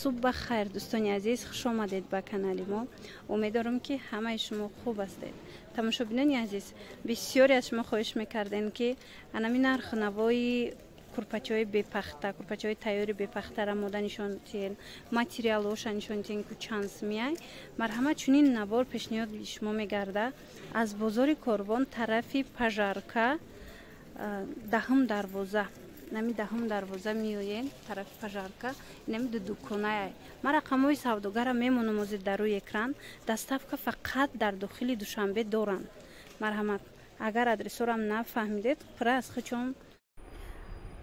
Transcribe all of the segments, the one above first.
صبح بخیر دوستان عزیز، خوش آمدید به کانال ما. امیدوارم که همه شما خوب هستید. تماشاگران عزیز، بسیاری از شما خواهش میکردین که انمی نرخ نوای کورپاچای بپخته، کورپاچای تیاری بپخته را مودا نشان تین، ماتریالوش نشان تین که چانس میای. مرحمت چنین نوار پیشنهاد شما میگرده از بازار کاروان طرفی پژارکا دهم دروازه. نمی دهم دروازه میوین طرف پژارکا نمی دکونه. ما رقمای سوداگر میمونم از در روی اکران. دستافکا فقط در داخل دوشنبه دارن. مرحمت اگر آدرس رو هم نفهمیدید پراس خچون.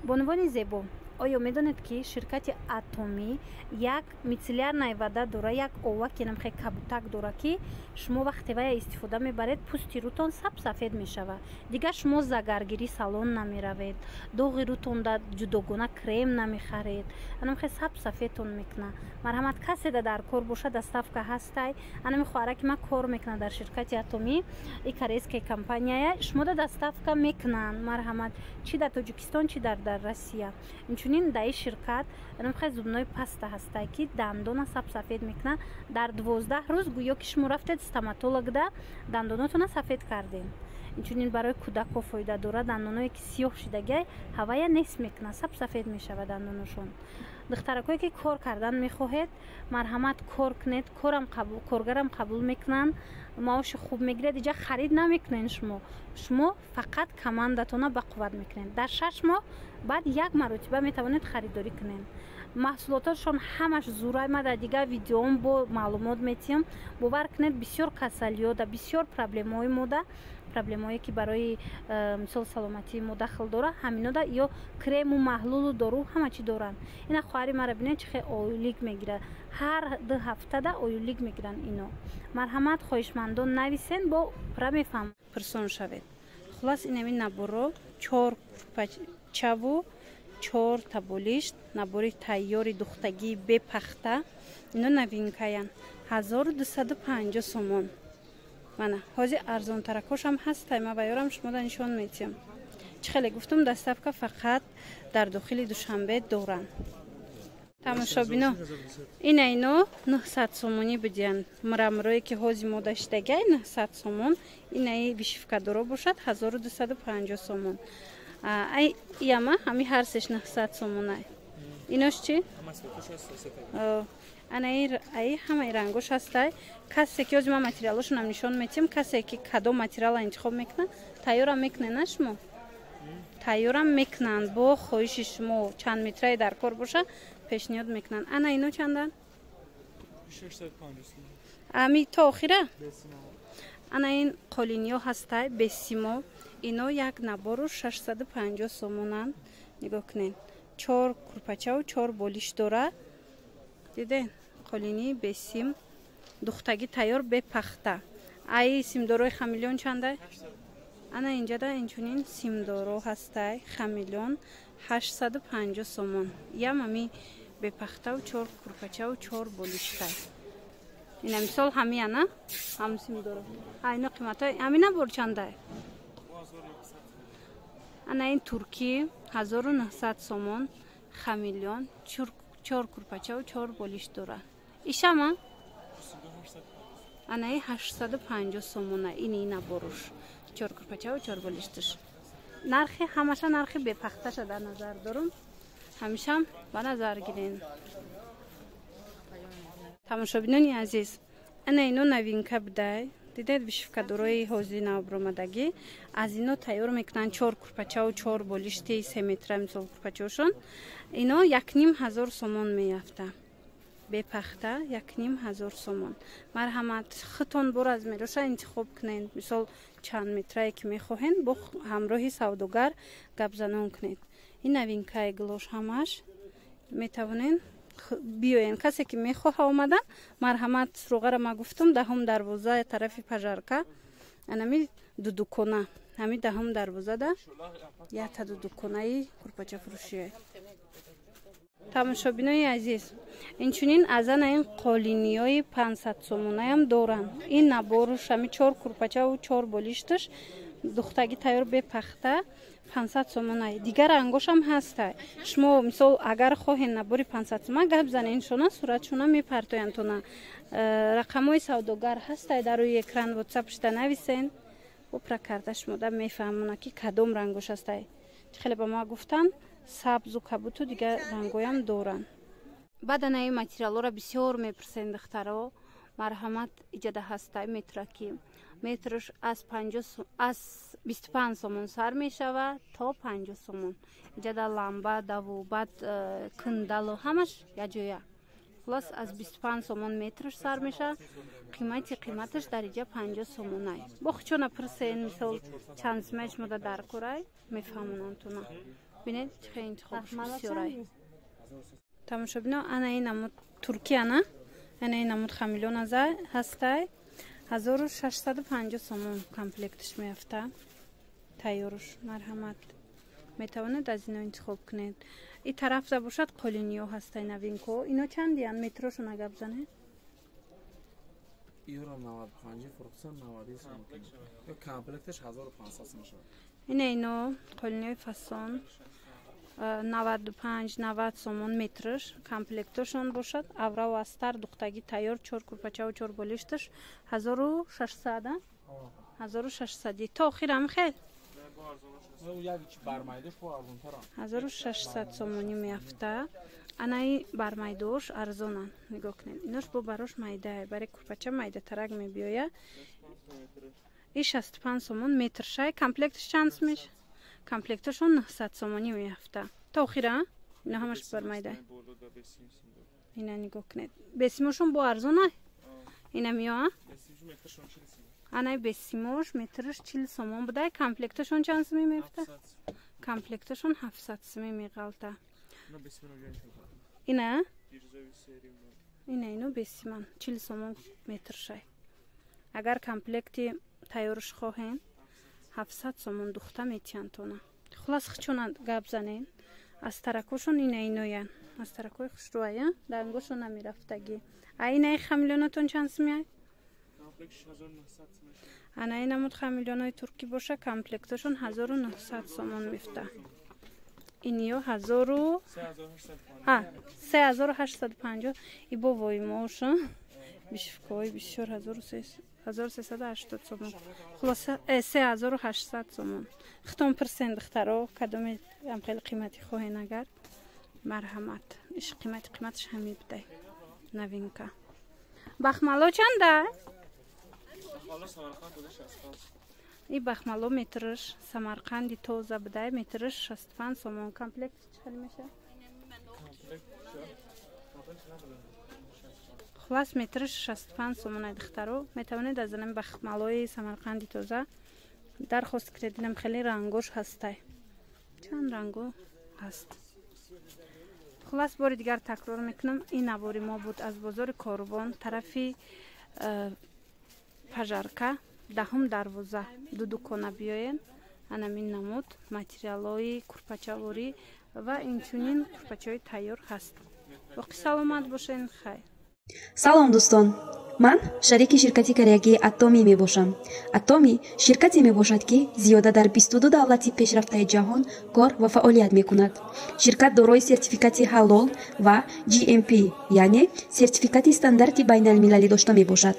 بانوانی زیبا، آیا میدونید که شرکت اتمی یک میتیلر نیوده داره، یک اوه که نمیخواد کبوتک داره که شما وقتی وای استفاده میبرید پوستی روتون سفید میشوه. دیگه شما زگرگیری سالن نمیروید، دوغی روتون دا جداگونه کرم نمیخرید، نمیخواد سفیدتون میکنه. مرحمت کسی در کار باشه دستافکا هستی. انا میخواره که ما کار میکنه در شرکت اتمی ایکاریسکی کمپانیه شما دستافکا میکنن. مرحمت چی در تاجیکستان چی در روسیه. اینچنین در این شرکت نمیخواد زبونای پسته هستی که دندون سفید میکنه. در 12 روز گویا که شما رفتید استماتولوگ ده دندوناتون سفید کردین. اینچنین برای کودک فایده داره. دندونایی که سیاه شدگی هوای نیست میکنه، سفید میشود دندونشون. دخترکایی که کار کردن میخواهید مرحمت کار کنید، کارگرم قبول میکنن، معاش خوب میگیرید. دیگه خرید نمیکنین. شما فقط کماندتون به قوت میکنین. در 6 ماه بعد یک مرتبه میتوانید خریداری کنین. محصولاتشون همش زورای ما در دیگه ویدیوم با معلومات میتیم. باور کنید بسیار کسلیات و بسیار پرابلم‌های موده، پرابلم‌هایی که برای مثال سلامتی ما داخل داره همینا ده، یا کرم و محلول و دارو همه چی دارن. اینا خواهری مرا ببینید چه اویلیک میگیره. هر 2 هفته ده اویلیک میگیرن اینا. مرحمت خواهشمندان نویسین با پرمیفهم پرسون شوید. خلاص اینمی نبرو 4 چاو 4 تابولیشت نبوری تیاری دختگی بپخته. اینا نوینکاین 1250 سومون. منه حاضر ارزان ترکاش هم هست. ما بیارم شما نشان میتیم. چه خیلی گفتم دستافکا فقط در داخل دوشنبه دارن. تماشا بینو اینا 900 سومونی بدین. مرامروی که حاضر ما داشتگی 900 سومون. اینای ویشفکا دارو باشد 1250 سومون. ای یاما همی هر سش 900 سومونه. ایناش چی؟ انا ای همه رنگش هستی. کسی که از ما ماتریالشون هم نشان میتیم. کسی که کدام ماتریال انتخاب میکنه تیارم میکنه نشمو. تیارم میکنن با خواهش شما چند متری در کار باشه پیشنهاد میکنن. انا اینو چندن؟ 650. امی تا آخره؟ انا این قالینیو هستی بسیمو. اینو یک نبارو 650 سومونن. نگاه کنین 4 کورپاچه و 4 بولیش داره. دیدین قالینی بسیم دختگی تیار بپخته. ای سیمداروی خمیلیون چنده؟ انا اینجا ده اینچونین سیمدارو هسته خمیلیون 850 سومون. یا ممی بپخته و 4 کورپاچه و 4 بولیشته. این مثال همیه نه؟ هم سیمدارو. اینا قیمت های همینه بر چنده؟ انا این ترکی 1900 سومون خمیلیون 4 کورپاچه و 4 بولیش داره. ایشا ما؟ انا 850 سومونه. این نباروش 4 کورپاچه و 4 بولیشتش. نرخی همشه نرخی بپخته شده در نظر دارم. همیشه هم به نظر گیرین. تماشاگران عزیز انا اینو نوینکا بده. دیدید ویشفکا داروی حوزه نوبرآمدگی از اینو تیار میکنن 4 کورپاچه و 4 بولیشتی 3 متر مثال کورپاچهشون. اینا 1500 سومون میافته. بپخته 1500 سومون. مرحمت خطون بر از میروشه انتخاب کنین. مثال چند متری که میخواهین با همراهی سوداگر گپ زنان کنید. این نوینکای گلوش همش میتوانین بیاین. کسی که میخواه آمدن مرحمت روغه ما گفتم دهم دروازه طرف پژارکا انمی دکونه همی دهم دروازه ده یا تا دکونه کورپاچه فروشیه. تماشاگران عزیز اینچنین از این قالینیای 500 سومونه هم دارن. این نبارش همی 4 کورپاچه و 4 بولیشتش духтаги тайёр бепахта 500 сомонай. Дигар ангошам ҳастай. Шумо мисол агар хоҳен набори 500 сомон гап занен шуна суратшуна мепартояндуна. Рақамҳои савдогар ҳастай дар рӯи экран WhatsApp-шда нависен. Опра карда шумо да мефаҳмона ки кадом рангош ҳастай. Хеле ба ма гуфтан сабзу кабуту дигар рангоям доранд. Баъд анаи материалора бисёр мепурсен духтаро. Марҳамат иҷада ҳастай метраки. Метрш аз 25 сомон сар мешавад то 50 сомон. Иҷада ламба, даву, баъд киндалу ҳамаш якҷоя. Хулос аз 25 сомон метрш сар мешавад. Қиматаш дар иҷа 50 сомонай. Бо хучона пурсен мисол чанд сомаи шумо дар курай мефаҳмонантуна. Бинед чӣ интихоб бисёрай. Тамошобино ана ин намуд Туркия на? Ана ин намуд хамилён аза ҳастай. 1650 сомон комплектш меафта. Тайёрш марҳамат. Метавонед аз ино интихоб кунед. И тарафда бошад қолиниё ҳастай навинко. Ино чандиян метрошон агап занед? Euro 95 фуруксан 90 сомон. Ё комплектш 1500 сомон шуд. Ино қолиниёи фасон 95-90 сомон метрш комплектошон бошад. Аврау астар духтаги тайёр 4 курпачаву 4 болишташ 1600 а? 1600 то охирам хел. 1600 сомони меафта. Анаи бармайдош арзонан. Нигоҳ кунед. Инош бо барош майда, бари курпача майда тарак мебиёя. И 65 сомон метр шай. Комплектш чанд меш? Комплектошон 900 сомони меафта. То охира? Ино ҳамаш бармайда. Ина нигоҳ кунед. Бесимошон бо арзона? Ина миёа? Анай бесимош метрш 40 сомон будай. Комплектошон чанд сомон меафта? Комплектошон 700 сомон меғалта. Ина? Ино бесиман 40 сомон метр шай. Агар комплекти тайёрш хоҳен 700 сомон духта метиянтона. Хулас хучона гап занен. Аз таракошон иноян. Аз таракои хушрӯая дангошон намерафтаги. Аинаи хамилёнатон чанд сомияй? Анаи намуд хамилёнои туркӣ боша комплектошон 1900 сомон мефта. Иниё 3850 и бо воимоша бишфкои бисёр 1380 сомон. Хулоса 3800 сомон. Хитон персент духтаро кадоме ам хеле қимати хоҳен агар марҳамат. Иш қиматаш ҳамин будай. Новинка. Бахмало чанда? И бахмало метрш Самарқанди тоза будай метрш 65 сомон. Комплект чӣ меша? Хулас метрш 65 сомон ай духтаро. Метавонед аз ин бахмалои Самарқанди тоза дархост кунед. Инам хеле рангош ҳастай. Чанд ранго ҳаст. Хулас бори дигар такрор мекунам. Ин навори мо буд аз бозори Корбон тарафи пажарка 10 дарвоза ду дукона биёен. Анамин намуд материалои курпачаворӣ ва инчунин курпачаҳои тайёр ҳаст. Боқӣ саломат бошен. хайр. Салом дӯстон, ман шарики ширкати кореягии Atomi мебошам. Atomi ширкате мебошад ки зиёда дар 22 давлати пешрафтаи ҷаҳон кор ва фаъолият мекунад. Ширкат дорои сертификати ҳалол ва GMP, яъне сертификати стандарти байналмилалӣ дошта мебошад.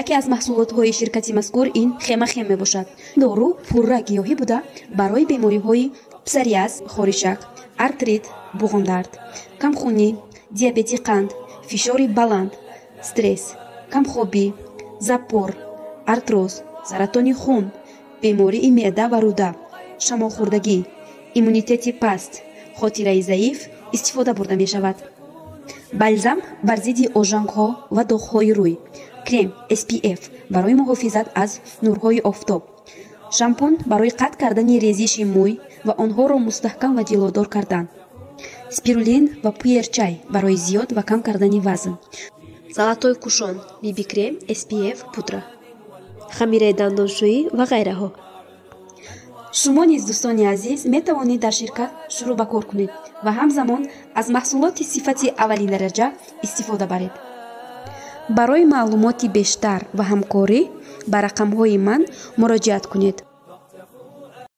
яке аз маҳсулотҳои ширкати мазкур ин хемахем мебошад. Дору пурра гиёҳӣ буда барои бемориҳои псориаз, хоришак, артрит, буғумдард, камхунӣ, диабети қанд, фишори баланд, стресс, камхобӣ, запор, артроз, саратони хун, бемории меъда ва рӯда, шамолхӯрдагӣ, иммунитети паст, хотираи заиф истифода бурда мешавад. бальзам бар зидди ожангҳо ва доғҳои рӯй, крем SPF барои муҳофизат аз нурҳои офтоб, шампун барои қатъ кардани резиши мӯй ва онҳоро мустаҳкам ва ҷилодор кардан, спирулин ва пуерчай барои зиёд ва кам кардани вазн, золатой кушон, биби крем SPF пудра, хамираи дандоншӯӣ ва ғайраҳо. шумо низ дӯстони азиз метавонед дар ширкат шурӯъ ба кор кунед ва ҳамзамон аз маҳсулоти сифати аввалин дараҷа истифода баред. барои маълумоти бештар ва ҳамкорӣ ба рақамҳои ман муроҷиат кунед.